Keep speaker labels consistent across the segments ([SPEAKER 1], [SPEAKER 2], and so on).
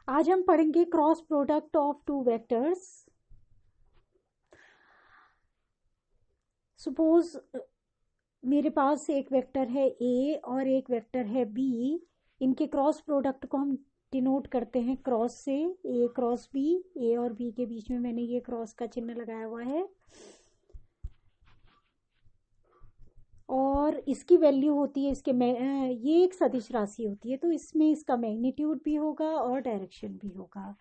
[SPEAKER 1] आज हम पढ़ेंगे cross product of two vectors. Suppose मेरे पास एक वेक्टर है ए और एक वेक्टर है बी। इनके क्रॉस प्रोडक्ट को हम डिनोट करते हैं क्रॉस से, ए क्रॉस बी। ए और बी के बीच में मैंने ये क्रॉस का चिन्ह लगाया हुआ है और इसकी वैल्यू होती है ये एक सदिश राशि होती है, तो इसमें इसका मैग्नीट्यूड भी होगा और डायरेक्शन भी होगा।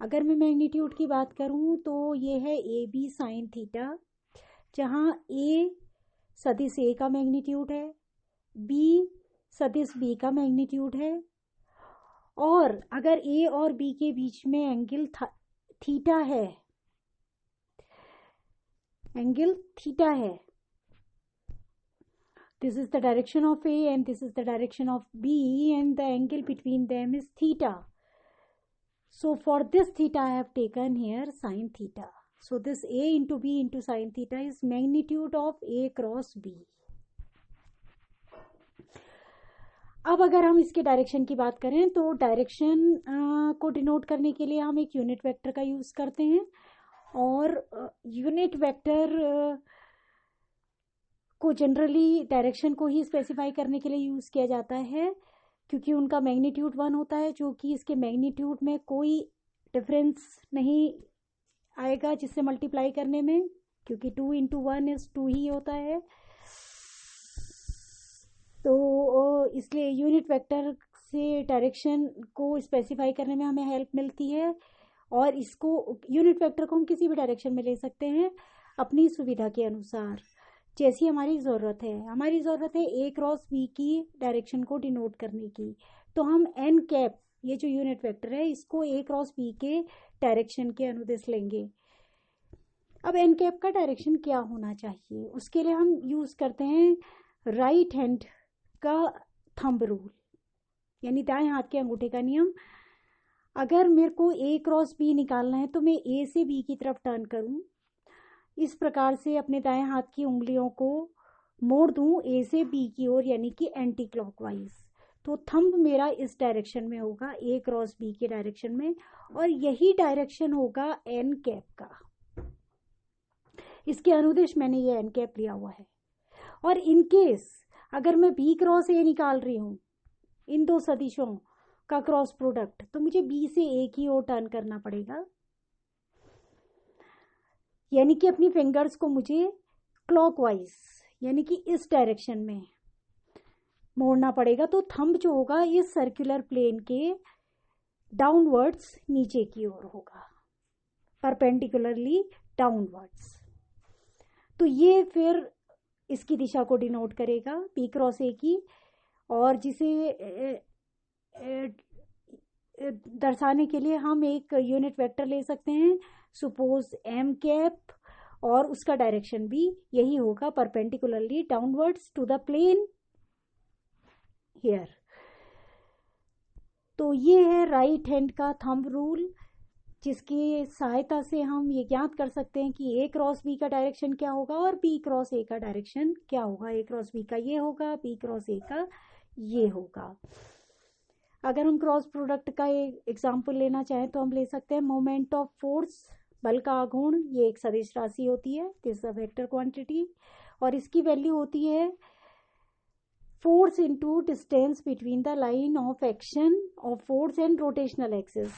[SPEAKER 1] अगर मैं मैग्नीट्यूड की बात करूं तो ये है ए बी साइन थीटा, जहां ए सदिश ए का मैग्नीट्यूड है, बी सदिश बी का मैग्नीट्यूड है। और अगर ए और बी के बीच में एंगल थीटा है, एंगल थीटा है, this is the direction of A and this is the direction of B and the angle between them is theta. So for this theta I have taken here sin theta. So this A into B into sin theta is magnitude of A cross B. अब अगर हम इसके direction की बात करें तो direction को denote करने के लिए हम एक यूनिट वेक्टर का यूज करते हैं और यूनिट वेक्टर को जनरली डायरेक्शन को ही स्पेसिफाई करने के लिए यूज किया जाता है, क्योंकि उनका मैग्नीट्यूड 1 होता है, जो कि इसके मैग्नीट्यूड में कोई डिफरेंस नहीं आएगा जिससे मल्टीप्लाई करने में, क्योंकि 2 into 1 is 2 ही होता है। तो इसलिए यूनिट वेक्टर से डायरेक्शन को स्पेसिफाई करने में हमें हेल्प मिलती है और इसको यूनिट वेक्टर को हम किसी भी डायरेक्शन में ले सकते हैं अपनी सुविधा के अनुसार, जैसी हमारी ज़रूरत है। हमारी ज़रूरत है ए क्रॉस बी की डायरेक्शन को डिनोट करने की, तो हम एन कैप, ये जो यूनिट वेक्टर है, इसको ए क्रॉस बी के डायरेक्शन के अनुदिश लेंगे। अब एन कैप का डायरेक्शन क्या होना चाहिए, उसके लिए हम यूज़ करते हैं राइट हैंड का थंब रूल, यानी दाएं हाथ के अंगूठे का नियम। अगर मेरे को ए क्रॉस बी निकालना है तो मैं ए से बी की तरफ टर्न करूं, इस प्रकार से अपने दाएं हाथ की उंगलियों को मोड़ दूं ए से बी की ओर, यानी कि एंटी क्लॉकवाइज। तो थंब मेरा इस डायरेक्शन में होगा, ए क्रॉस बी के डायरेक्शन में, और यही डायरेक्शन होगा एन कैप का। इसके अनुदेश मैंने ये एन कैप लिया हुआ है। और इन केस अगर मैं बी क्रॉस ए निकाल रही हूं, इन दो सदिशों का क्रॉस प्रोडक्ट, तो मुझे बी से ए की ओर टर्न करना पड़ेगा, यानी कि अपनी फिंगर्स को मुझे क्लॉकवाइज यानी कि इस डायरेक्शन में मोड़ना पड़ेगा। तो थंब जो होगा इस सर्कुलर प्लेन के डाउनवर्ड्स नीचे की ओर होगा, परपेंडिकुलरली डाउनवर्ड्स। तो ये फिर इसकी दिशा को डिनोट करेगा बी क्रॉस ए की, और जिसे दर्शाने के लिए हम एक यूनिट वेक्टर ले सकते हैं, सपोज एम कैप, और उसका डायरेक्शन भी यही होगा, perpendicularly downwards to the plane here. तो ये है राइट हैंड का थंब रूल, जिसकी सहायता से हम ये ज्ञात कर सकते हैं कि ए क्रॉस बी का डायरेक्शन क्या होगा और बी क्रॉस ए का डायरेक्शन क्या होगा। ए क्रॉस बी का ये होगा, बी क्रॉस ए का ये होगा। अगर हम क्रॉस प्रोडक्ट का एक एग्जाम्पल लेना चाहें तो हम ले सकते हैं मोमेंट ऑफ फोर्स, बल का आघूर्ण। ये एक सदिश राशि होती है, this is a vector quantity, और इसकी वैल्यू होती है force into distance between the line of action of force and rotational axis,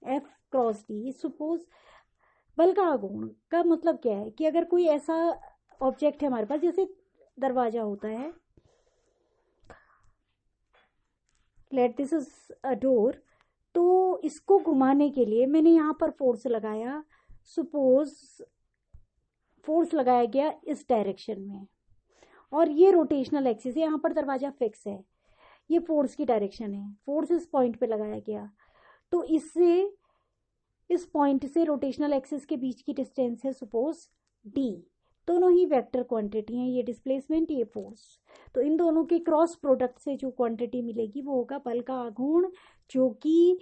[SPEAKER 1] F cross D. Suppose बल का आघूर्ण का मतलब क्या है कि अगर कोई ऐसा ऑब्जेक्ट है हमारे पास, जैसे दरवाजा होता है, let this is a door, तो इसको घुमाने के लिए मैंने यहाँ पर फोर्स लगाया। सपोज फोर्स लगाया गया इस डायरेक्शन में, और ये रोटेशनल एक्सिस है, यहाँ पर दरवाजा फिक्स है, ये फोर्स की डायरेक्शन है, फोर्स इस पॉइंट पे लगाया गया। तो इससे इस पॉइंट से रोटेशनल एक्सिस के बीच की डिस्टेंस है सपोज डी। दोनों ही वेक्टर क्वांटिटी हैं, ये डिस्प्लेसमेंट, ये फोर्स। तो इन दोनों के क्रॉस प्रोडक्ट से जो क्वांटिटी मिलेगी वो होगा बल का आघूर्ण, जो कि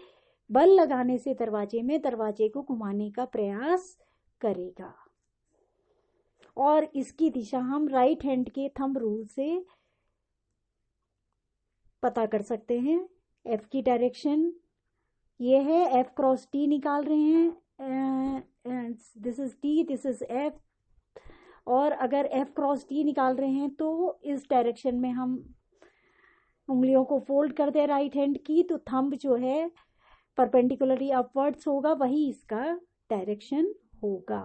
[SPEAKER 1] बल लगाने से दरवाजे को घुमाने का प्रयास करेगा। और इसकी दिशा हम राइट हैंड के थंब रूल से पता कर सकते हैं। एफ की डायरेक्शन ये है एफ क्रॉस टी निकाल रहे हैं, this is T, this is F. और अगर एफ क्रॉस टी निकाल रहे हैं तो इस डायरेक्शन में हम उंगलियों को फोल्ड कर दे राइट हैंड की, तो थंब जो है परपेंडिकुलरली अपवर्ड्स होगा, वही इसका डायरेक्शन होगा।